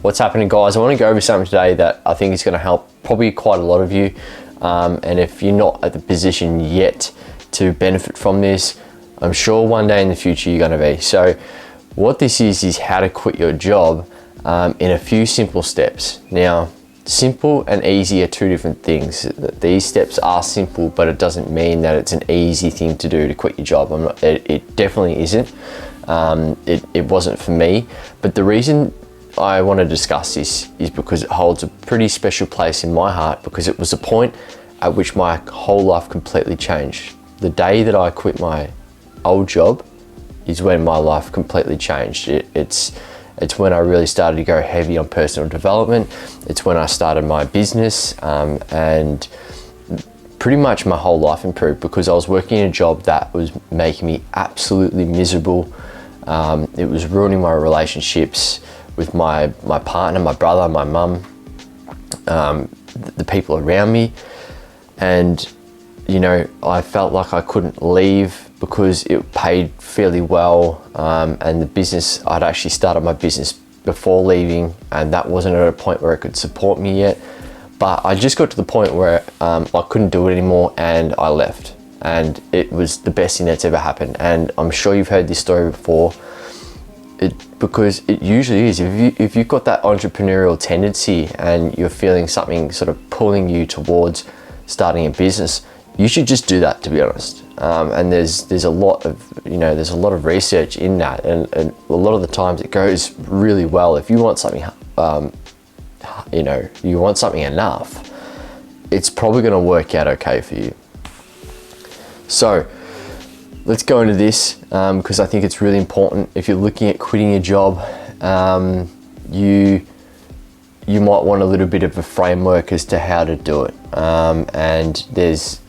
what's happening, guys? I want to go over something today that I think is going to help probably quite a lot of you. And if you're not at the position yet to benefit from this, I'm sure one day in the future you're going to be. So what this is how to quit your job in a few simple steps. Now, simple and easy are two different things. These steps are simple, but it doesn't mean that it's an easy thing to do to quit your job. It definitely isn't. It wasn't for me, but the reason I want to discuss this is because it holds a pretty special place in my heart, because it was a point at which my whole life completely changed. The day that I quit my old job is when my life completely changed. It's when I really started to go heavy on personal development. It's when I started my business, and pretty much my whole life improved, because I was working in a job that was making me absolutely miserable. It was ruining my relationships with my partner, my brother, my mum, the people around me. And, you know, I felt like I couldn't leave because it paid fairly well. And the business, I'd actually started my business before leaving, and that wasn't at a point where it could support me yet. But I just got to the point where I couldn't do it anymore, and I left. And it was the best thing that's ever happened. And I'm sure you've heard this story before. Because it usually is. If you've got that entrepreneurial tendency and you're feeling something sort of pulling you towards starting a business, you should just do that, to be honest. And there's a lot of research in that, and a lot of the times it goes really well. If you want something, you want something enough, it's probably going to work out okay for you. So let's go into this, because I think it's really important. If you're looking at quitting a job, you might want a little bit of a framework as to how to do it. And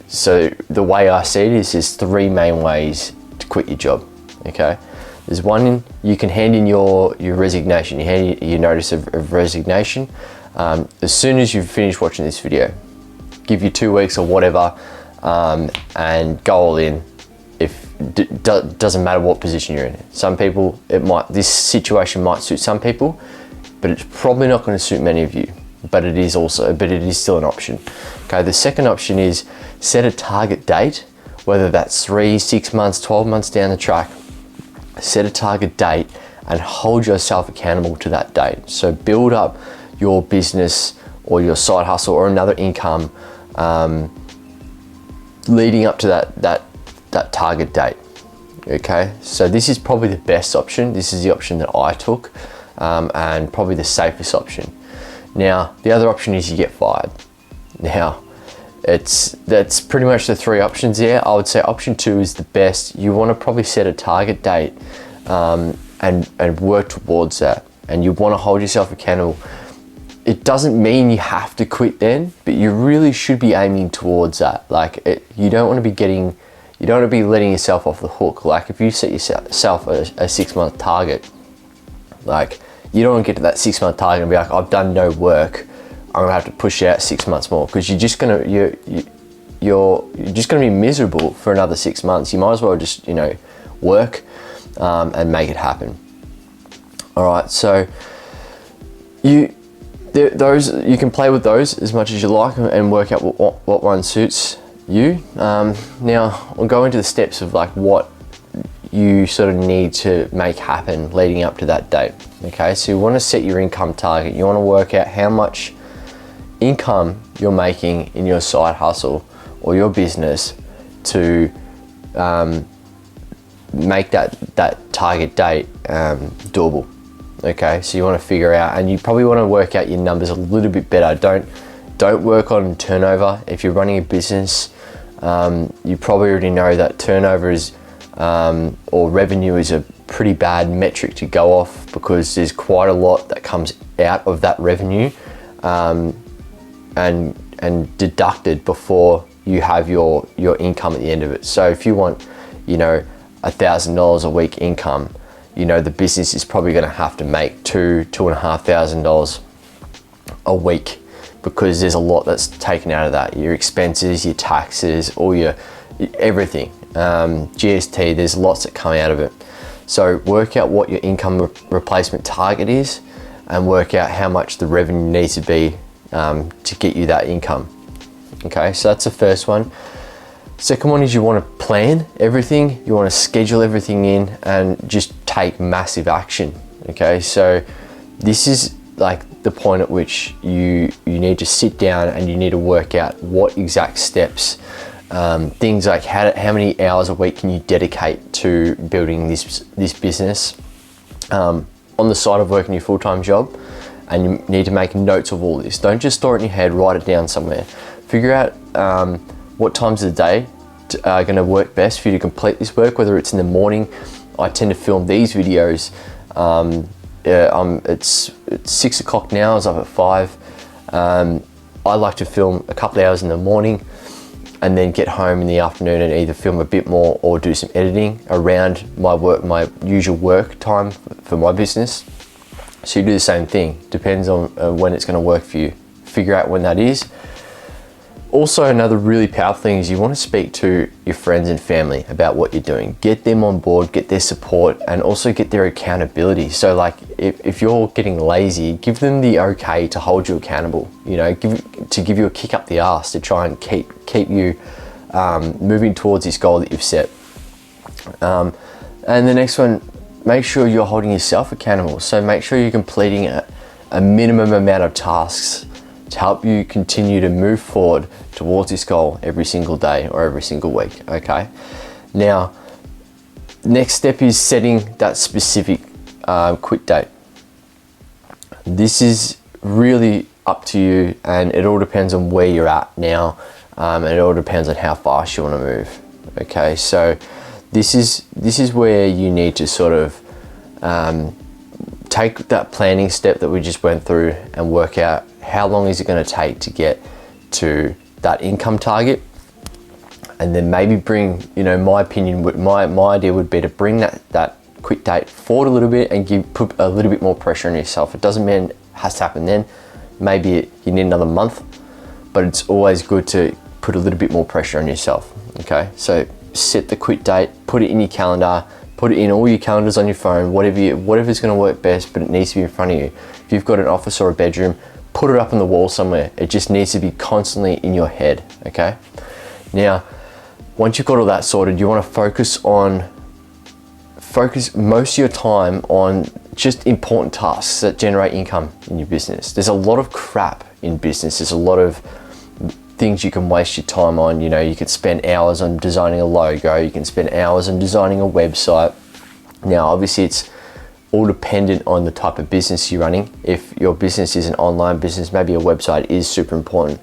so the way I see it is there's three main ways to quit your job, okay? There's one, you can hand in your resignation, you hand your notice of resignation. As soon as you've finished watching this video, give you 2 weeks or whatever, and go all in. Doesn't matter what position you're in. Some people, this situation might suit some people, but it's probably not going to suit many of you. But it is still an option. Okay, the second option is set a target date, whether that's 3, 6 months, 12 months down the track. Set a target date and hold yourself accountable to that date. So build up your business or your side hustle or another income leading up to that target date. Okay, so this is probably the best option. This is the option that I took, and probably the safest option. Now, the other option is you get fired. Now, that's pretty much the three options there. I would say option 2 is the best. You want to probably set a target date, and work towards that, and you want to hold yourself accountable. It doesn't mean you have to quit then, but you really should be aiming towards that. You don't want to be letting yourself off the hook. Like, if you set yourself a 6-month target, like, you don't want to get to that 6-month target and be like, I've done no work, I'm gonna have to push it out 6 months more, because you're just gonna be miserable for another 6 months. You might as well just work and make it happen. All right, so you can play with those as much as you like and work out what one suits you. Now I'll go into the steps of like what you sort of need to make happen leading up to that date. Okay, so you want to set your income target. You want to work out how much income you're making in your side hustle or your business to make that target date doable. Okay, so you want to figure out, and you probably want to work out your numbers a little bit better. Don't work on turnover. If you're running a business, you probably already know that turnover is or revenue is a pretty bad metric to go off, because there's quite a lot that comes out of that revenue and deducted before you have your income at the end of it. So if you want $1,000 a week income, the business is probably going to have to make $2,500 a week, because there's a lot that's taken out of that. Your expenses, your taxes, all your everything, GST, there's lots that come out of it. So work out what your income replacement target is, and work out how much the revenue needs to be to get you that income. Okay, so that's the first one. Second one is you want to plan everything, you want to schedule everything in and just take massive action. Okay, so this is like the point at which you need to sit down and you need to work out what exact steps, things like how many hours a week can you dedicate to building this business on the side of working your full-time job, and you need to make notes of all this. Don't just store it in your head, write it down somewhere. Figure out what times of the day are going to work best for you to complete this work, whether it's in the morning. I tend to film these videos. It's 6 o'clock now, I was up at 5. I like to film a couple of hours in the morning and then get home in the afternoon and either film a bit more or do some editing around my usual work time for my business. So you do the same thing, depends on when it's going to work for you. Figure out when that is. Also, another really powerful thing is you want to speak to your friends and family about what you're doing. Get them on board, get their support, and also get their accountability. So like if you're getting lazy, give them the okay to hold you accountable, you know, give you a kick up the arse to try and keep you moving towards this goal that you've set. And the next one, make sure you're holding yourself accountable. So make sure you're completing a minimum amount of tasks to help you continue to move forward towards this goal every single day or every single week. Okay, now next step is setting that specific quit date. This is really up to you, and it all depends on where you're at now, and it all depends on how fast you want to move. Okay, so this is where you need to sort of take that planning step that we just went through and work out how long is it going to take to get to that income target, and then maybe bring, you know, my opinion, my idea would be to bring that quit date forward a little bit and put a little bit more pressure on yourself. It doesn't mean it has to happen then. Maybe you need another month, but it's always good to put a little bit more pressure on yourself. Okay, so set the quit date, put it in your calendar, put it in all your calendars on your phone, whatever's going to work best, but it needs to be in front of you. If you've got an office or a bedroom, put it up on the wall somewhere. It just needs to be constantly in your head. Okay, now once you've got all that sorted, you want to focus most of your time on just important tasks that generate income in your business. There's a lot of crap in business. There's a lot of things you can waste your time on. You know, you could spend hours on designing a logo, you can spend hours on designing a website. Now obviously it's all dependent on the type of business you're running. If your business is an online business, maybe a website is super important.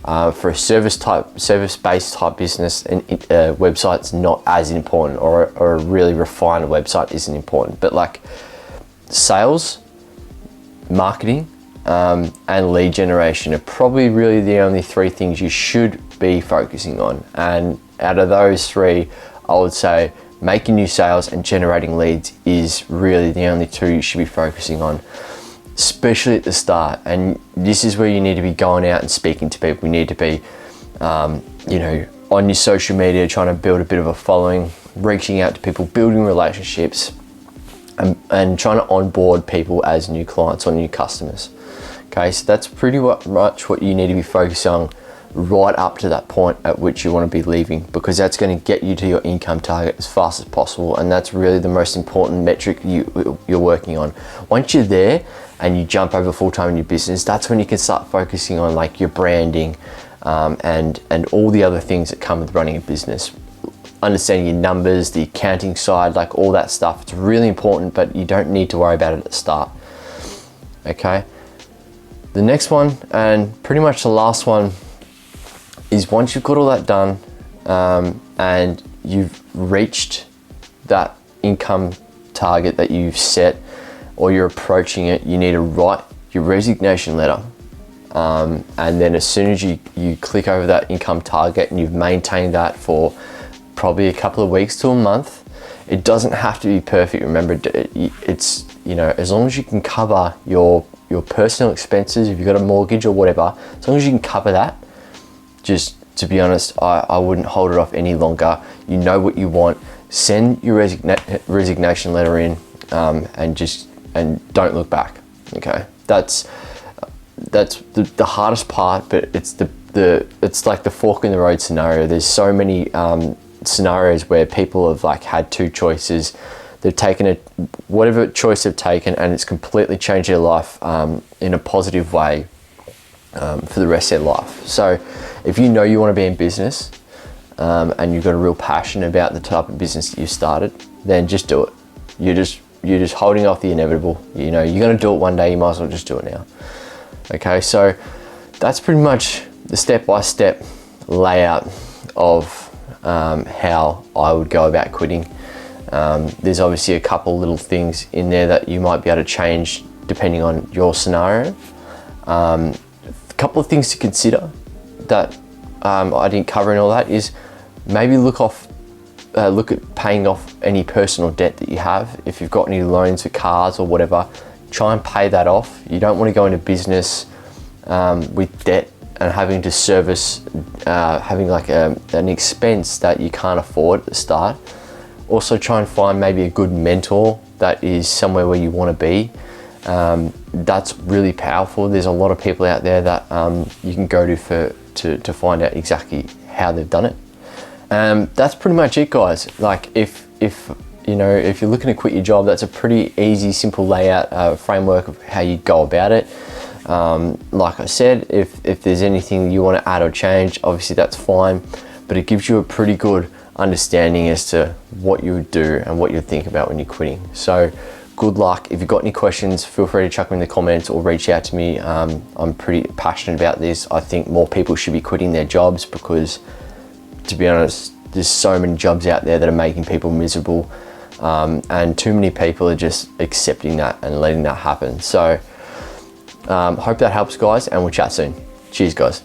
For a service-based type business, and website's not as important, or a really refined website isn't important. But like sales, marketing, and lead generation are probably really the only three things you should be focusing on. And out of those three, I would say making new sales and generating leads is really the only two you should be focusing on, especially at the start. And this is where you need to be going out and speaking to people. You need to be, you know, on your social media, trying to build a bit of a following, reaching out to people, building relationships, and trying to onboard people as new clients or new customers. Okay, so that's pretty much what you need to be focused on right up to that point at which you want to be leaving, because that's going to get you to your income target as fast as possible, and that's really the most important metric you're working on. Once you're there and you jump over full-time in your business, that's when you can start focusing on like your branding, and all the other things that come with running a business. Understanding your numbers, the accounting side, like all that stuff. It's really important, but you don't need to worry about it at the start. Okay, the next one, and pretty much the last one, is once you've got all that done, and you've reached that income target that you've set, or you're approaching it, you need to write your resignation letter. And then as soon as you click over that income target and you've maintained that for probably a couple of weeks to a month, it doesn't have to be perfect. Remember, it's, you know, as long as you can cover your personal expenses, if you've got a mortgage or whatever, as long as you can cover that, just to be honest, I wouldn't hold it off any longer. You know what you want. Send your resignation letter in, and don't look back. Okay, that's the hardest part, but it's like the fork in the road scenario. There's so many scenarios where people have like had two choices. They've taken whatever choice they've taken, and it's completely changed their life in a positive way for the rest of their life. So if you know you want to be in business and you've got a real passion about the type of business that you started, then just do it. You're just holding off the inevitable. You know, you're going to do it one day, you might as well just do it now. Okay, so that's pretty much the step-by-step layout of how I would go about quitting. There's obviously a couple little things in there that you might be able to change depending on your scenario. A couple of things to consider that I didn't cover in all that is maybe look at paying off any personal debt that you have. If you've got any loans for cars or whatever, try and pay that off. You don't want to go into business with debt and having to service, having like an expense that you can't afford at the start. Also try and find maybe a good mentor that is somewhere where you want to be. That's really powerful. There's a lot of people out there that you can go to find out exactly how they've done it. That's pretty much it, guys. Like if you're looking to quit your job, that's a pretty easy, simple layout framework of how you go about it. Like I said, if there's anything you want to add or change, obviously that's fine, but it gives you a pretty good understanding as to what you would do and what you'd think about when you're quitting. So good luck. If you've got any questions, feel free to chuck them in the comments or reach out to me. I'm pretty passionate about this. I think more people should be quitting their jobs because, to be honest, there's so many jobs out there that are making people miserable, and too many people are just accepting that and letting that happen. So hope that helps, guys, and we'll chat soon. Cheers, guys.